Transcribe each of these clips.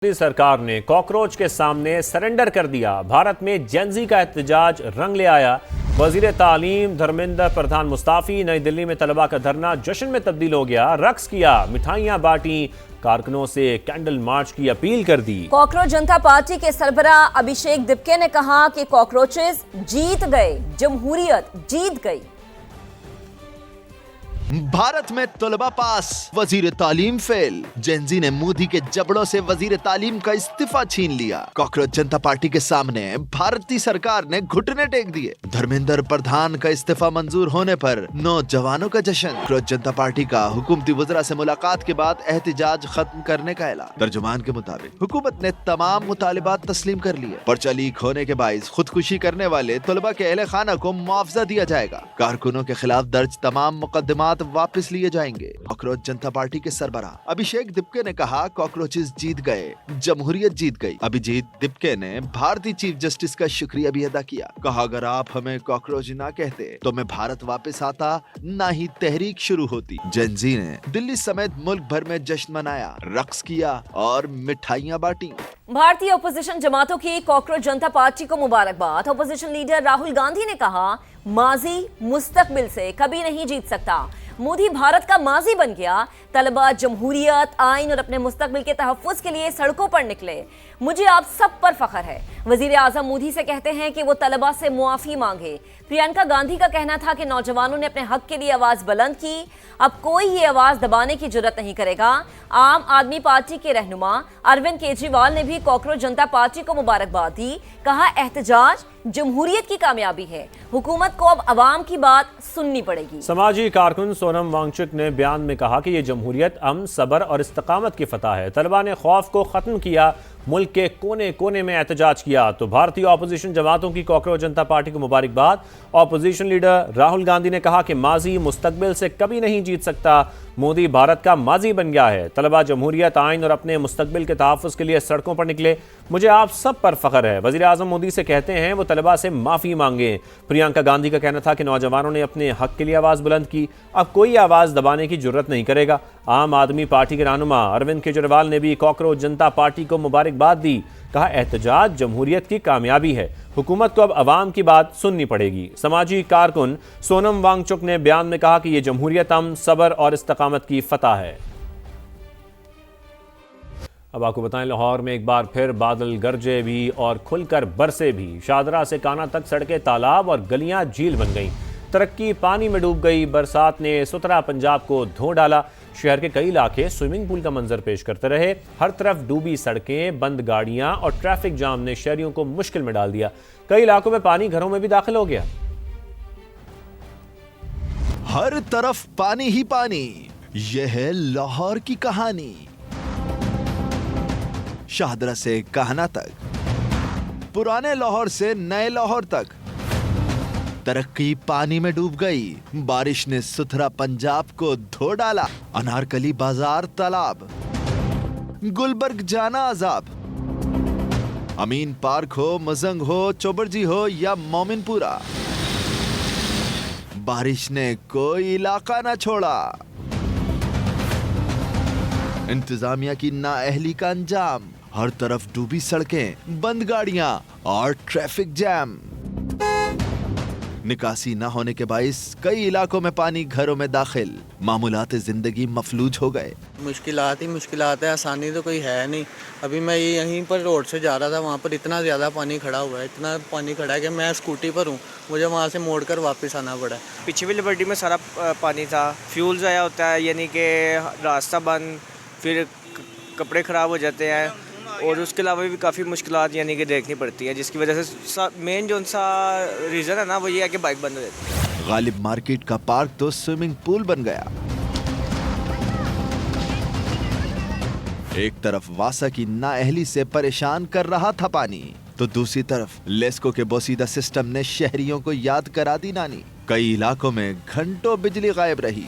मोदी सरकार ने कॉकरोच के सामने सरेंडर कर दिया। भारत में जेनजी का एहतजाज रंग ले आया। वजीर तालीम धर्मेंद्र प्रधान मुस्ताफी। नई दिल्ली में तलबा का धरना जश्न में तब्दील हो गया। रक्स किया, मिठाइयां बांटी, कारकुनों से कैंडल मार्च की अपील कर दी। कॉकरोच जनता पार्टी के सरबराह अभिषेक दिपके ने कहा कि कॉकरोचेस जीत गए, जमहूरियत जीत गई। भारत में तलबा पास, वजीर तालीम फेल। जेनजी ने मोदी के जबड़ों से वजीर तालीम का इस्तीफा छीन लिया। कॉकरोच जनता पार्टी के सामने भारतीय सरकार ने घुटने टेक दिए। धर्मेंद्र प्रधान का इस्तीफा मंजूर होने पर नौजवानों का जश्न। कॉकरोच जनता पार्टी का हुकूमती वज़रा से मुलाकात के बाद एहतजाज खत्म करने का ऐलान। तर्जुमान के मुताबिक हुकूमत ने तमाम मुतालिबात तस्लीम कर लिए। पर्चा लीक होने के बाइस खुदकुशी करने वाले तलबा के अहले खाना को मुआवजा दिया जाएगा। कारकुनों के खिलाफ दर्ज तमाम मुकदमात वापस लिए जाएंगे। कॉकरोच जनता पार्टी के सरबराह अभिषेक दिपके ने कहा, कॉकरोचेस जीत गए, जमहूरियत जीत गई। अभिजीत दिपके ने भारतीय चीफ जस्टिस का शुक्रिया भी अदा किया। कहा, अगर आप हमें कॉकरोच ना कहते तो मैं भारत वापस आता, ना ही तहरीक शुरू होती। जेनजी ने दिल्ली समेत मुल्क भर में जश्न मनाया, रक्स किया और मिठाइयां बांटी। भारतीय ओपोजिशन जमातों की कॉकरोच जनता पार्टी को मुबारकबाद। ओपोजिशन लीडर राहुल गांधी ने कहा, माजी मुस्तकबिल से कभी नहीं जीत सकता। मोदी भारत का माजी बन गया। तलबा जमहूरियत, आइन और अपने मुस्तकबिल के तहफ़्फ़ुज़ के लिए सड़कों पर निकले। मुझे आप सब पर फख्र है। वज़ीर आज़म मोदी से कहते हैं कि वो तलबा से मुआफ़ी मांगे। प्रियंका गांधी का कहना था कि नौजवानों ने अपने हक के लिए आवाज़ बुलंद की, अब कोई ये आवाज़ दबाने की जुर्रत नहीं करेगा। आम आदमी पार्टी के रहनुमा अरविंद केजरीवाल ने भी कॉकरोच जनता पार्टी को मुबारकबाद दी। कहा, एहतजाज जमहूरियत की कामयाबी है, हुकूमत को अब अवाम की बात सुननी पड़ेगी। समाजी कारकुन सोनम वांगचुक ने बयान में कहा कि ये जमहूरियत अमन, सब्र और इस्तकामत की फतह है। तलबा ने खौफ को ख़त्म किया, मुल्क के कोने कोने में एहतजाज किया। तो भारतीय अपोजिशन जमातों की कॉकरोच जनता पार्टी को मुबारकबाद। अपोजिशन लीडर राहुल गांधी ने कहा कि माजी मुस्तकबिल से कभी नहीं जीत सकता। मोदी भारत का माजी बन गया है। तलबा जमहूरियत, आइन और अपने मुस्तकबिल के तहफ़्फ़ुज़ के लिए सड़कों पर निकले। मुझे आप सब पर फख्र है। वज़ीर आज़म मोदी से कहते हैं वो तलबा से माफ़ी मांगे। प्रियंका गांधी का कहना था कि नौजवानों ने अपने हक के लिए आवाज़ बुलंद की, अब कोई आवाज़ दबाने की जुर्रत नहीं करेगा। आम आदमी पार्टी के रहनुमा अरविंद केजरीवाल ने भी कॉकरोच जनता पार्टी को मुबारकबाद दी। कहा, एहतजाज जमहूरियत की कामयाबी है, हुकूमत को अब अवाम की बात सुननी पड़ेगी। समाजी कारकुन सोनम वांगचुक ने बयान में कहा कि यह जमहूरियत अमन, सब्र और इस्तकामत की फतह है। अब आपको बताएं, लाहौर में एक बार फिर बादल गरजे भी और खुलकर बरसे भी। शाहदरा से काना तक सड़कें तालाब और गलियां झील बन गईं। तरक्की पानी में डूब गई। बरसात ने सुतरा पंजाब को धो डाला। शहर के कई इलाके स्विमिंग पूल का मंजर पेश करते रहे। हर तरफ डूबी सड़कें, बंद गाड़ियां और ट्रैफिक जाम ने शहरियों को मुश्किल में डाल दिया। कई इलाकों में पानी घरों में भी दाखिल हो गया। हर तरफ पानी ही पानी, यह है लाहौर की कहानी। शाहदरा से काहना तक, पुराने लाहौर से नए लाहौर तक, तरक्की पानी में डूब गई। बारिश ने सुथरा पंजाब को धो डाला। अनारकली बाजार तालाब, गुलबर्ग जाना अजाब। अमीन पार्क हो, मजंग हो, चौबरजी हो या मोमिनपुरा, बारिश ने कोई इलाका ना छोड़ा। इंतजामिया की नाअहली का अंजाम, हर तरफ डूबी सड़कें, बंद गाड़ियां और ट्रैफिक जैम। निकासी ना होने के बाइस कई इलाकों में पानी घरों में दाखिल। मामूलात जिंदगी मफलूज हो गए। मुश्किलात ही मुश्किलात है, आसानी तो कोई है नहीं। अभी मैं यहीं पर रोड से जा रहा था, वहाँ पर इतना ज़्यादा पानी खड़ा हुआ है, इतना पानी खड़ा है कि मैं स्कूटी पर हूँ, मुझे वहाँ से मोड़कर वापस आना पड़ा। पीछे भी लिबर्टी में सारा पानी था। फ्यूल ज़ाया होता है, यानी कि रास्ता बंद, फिर कपड़े ख़राब हो जाते हैं और उसके अलावा भी काफ़ी मुश्किलात यानी कि देखनी पड़ती है, जिसकी वजह से मेन जो सा रीज़न है ना वो ये है कि बाइक बंद हो जाती है। गालिब मार्केट का पार्क तो स्विमिंग पूल बन गया। एक तरफ वासा की नाअहली से परेशान कर रहा था पानी, तो दूसरी तरफ लेस्को के बोसीदा सिस्टम ने शहरियों को याद करा दी नानी। कई इलाकों में घंटों बिजली गायब रही।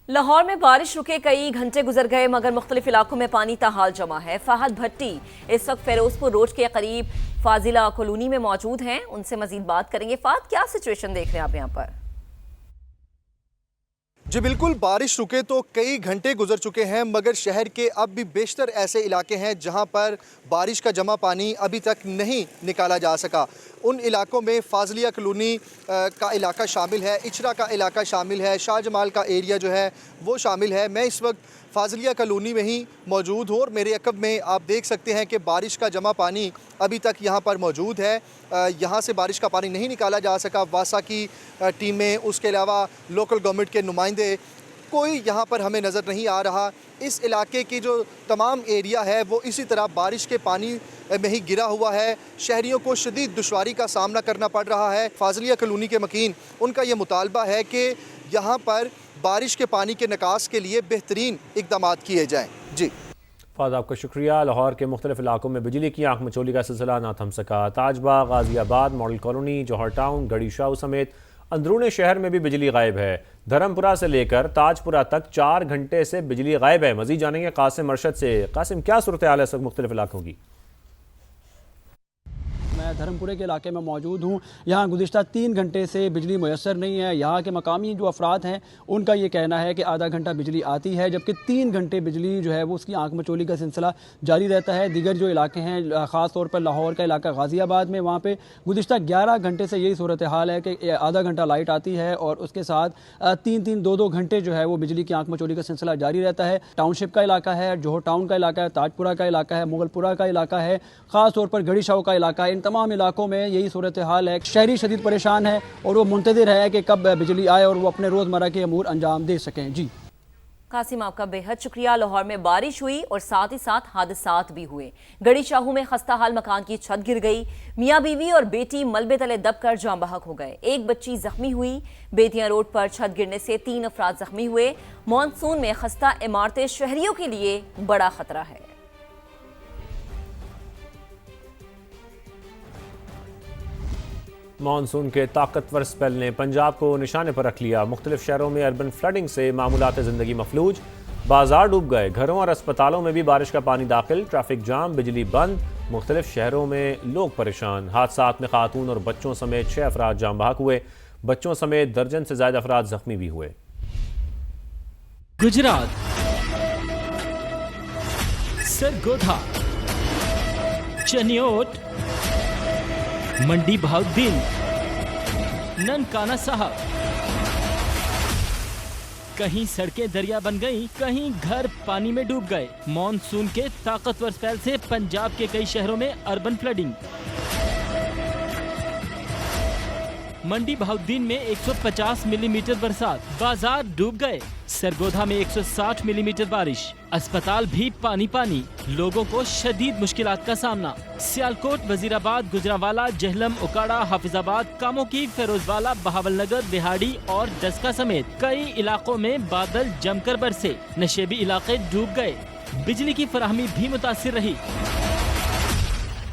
लाहौर में बारिश रुके कई घंटे गुजर गए, मगर मुख्तलिफ इलाकों में पानी ताहाल जमा है। फहद भट्टी इस वक्त फिरोजपुर रोड के करीब फाजिला कॉलोनी में मौजूद हैं, उनसे मजीद बात करेंगे। फाद, क्या सिचुएशन देख रहे हैं आप यहाँ पर? जी बिल्कुल, बारिश रुके तो कई घंटे गुजर चुके हैं, मगर शहर के अब भी बेशतर ऐसे इलाके हैं जहां पर बारिश का जमा पानी अभी तक नहीं निकाला जा सका। उन इलाकों में फाजलिया कॉलोनी का इलाका शामिल है, इचरा का इलाका शामिल है, शाहजमाल का एरिया जो है वो शामिल है। मैं इस वक्त फाजलिया कॉलोनी में ही मौजूद हूँ और मेरे अकब में आप देख सकते हैं कि बारिश का जमा पानी अभी तक यहाँ पर मौजूद है। यहाँ से बारिश का पानी नहीं निकाला जा सका। वासा की टीमें, उसके अलावा लोकल गवर्नमेंट के नुमाइंदे, कोई यहाँ पर हमें नज़र नहीं आ रहा। इस इलाके की जो तमाम एरिया है वो इसी तरह बारिश के पानी में ही गिरा हुआ है। शहरियों को शदीद दुश्वारी का सामना करना पड़ रहा है। फाजलिया कॉलोनी के मकीन, उनका ये मुतालबा है कि यहाँ पर बारिश के पानी के निकास के लिए बेहतरीन इक़दाम किए जाएँ। जी फाद, आपका शुक्रिया। लाहौर के मुख्तलिफ इलाकों में बिजली की आंख मचोली का सिलसिला ना थम सका। ताजबाग, गाजियाबाद, मॉडल कॉलोनी, जौहर टाउन, गढ़ी शाह समेत अंदरूनी शहर में भी बिजली गायब है। धर्मपुरा से लेकर ताजपुरा तक 4 घंटे से बिजली गायब है। मजीद जानेंगे कासिम अरशद से। कासिम, क्या सूरत हाल है इस वक्त मुख्तलिफ इलाकों की? मैं धर्मपुरे के इलाके में मौजूद हूँ। यहाँ गुज़िश्ता 3 घंटे से बिजली मैसर नहीं है। यहाँ के मकामी जो अफराद हैं उनका ये कहना है कि आधा घंटा बिजली आती है, जबकि 3 घंटे बिजली जो है वो उसकी आंख मचोली का सिलसिला जारी रहता है। दीगर जो इलाके हैं, ख़ास तौर पर लाहौर का इलाका गाज़ियाबाद में, वहाँ पे गुज़िश्ता 11 घंटे से यही सूरत हाल है कि आधा घंटा लाइट आती है और उसके साथ 3-3, 2-2 घंटे जो है वो बिजली की आंख मचोली का सिलसिला जारी रहता है। टाउनशिप का इलाका है, जौहर टाउन का इलाका है, ताजपुरा का इलाका है, मुगलपुरा का इलाका है, ख़ास तौर पर गढ़ी शाह का इलाका है। इन तमाम इलाकों में यही सूरत हाल है। शहरी शदीद परेशान है और वो मुंतज़िर है कि कब बिजली आए और वो अपने रोज़मर्रा के अमूर अंजाम दे सकें। जी कासिम, आपका बेहद शुक्रिया। लाहौर में बारिश हुई और साथ ही साथ हादसात भी हुए। गढ़ी शाहू में खस्ता हाल मकान की छत गिर गई। मियाँ बीवी और बेटी मलबे तले दबकर जाँ बहक हो गए। एक बच्ची जख्मी हुई। बेतिया रोड पर छत गिरने से 3 अफराद जख्मी हुए। मानसून में खस्ता इमारतें शहरियों के लिए बड़ा खतरा है। मानसून के ताकतवर स्पेल ने पंजाब को निशाने पर रख लिया। मुख्तलिफ शहरों में अर्बन फ्लडिंग से मामूलात ज़िंदगी मफलूज, बाजार डूब गए। घरों और अस्पतालों में भी बारिश का पानी दाखिल, ट्रैफिक जाम, बिजली बंद। मुख्तलिफ शहरों में लोग परेशान। हादसात में खातून और बच्चों समेत 6 अफराद जाम बहक हुए। बच्चों समेत दर्जन से ज्यादा अफराद जख्मी भी हुए। गुजरात, सरगोधा, चनियोट, मंडी बहाउद्दीन, ननकाना साहब, कहीं सड़कें दरिया बन गईं, कहीं घर पानी में डूब गए। मॉनसून के ताकतवर स्पेल से पंजाब के कई शहरों में अर्बन फ्लडिंग। मंडी बहाउद्दीन में 150 मिलीमीटर बरसात, बाजार डूब गए। सरगोधा में 160 मिलीमीटर बारिश, अस्पताल भी पानी पानी, लोगों को शदीद मुश्किलात का सामना। सियालकोट, वजीराबाद, गुजरांवाला, जहलम, उकाड़ा, हाफिजाबाद, कामोकी, फिरोजवाला, बहावलनगर, दिहाड़ी और डस्का समेत कई इलाकों में बादल जमकर बरसे। नशेबी इलाके डूब गए। बिजली की फराहमी भी मुतासिर रही।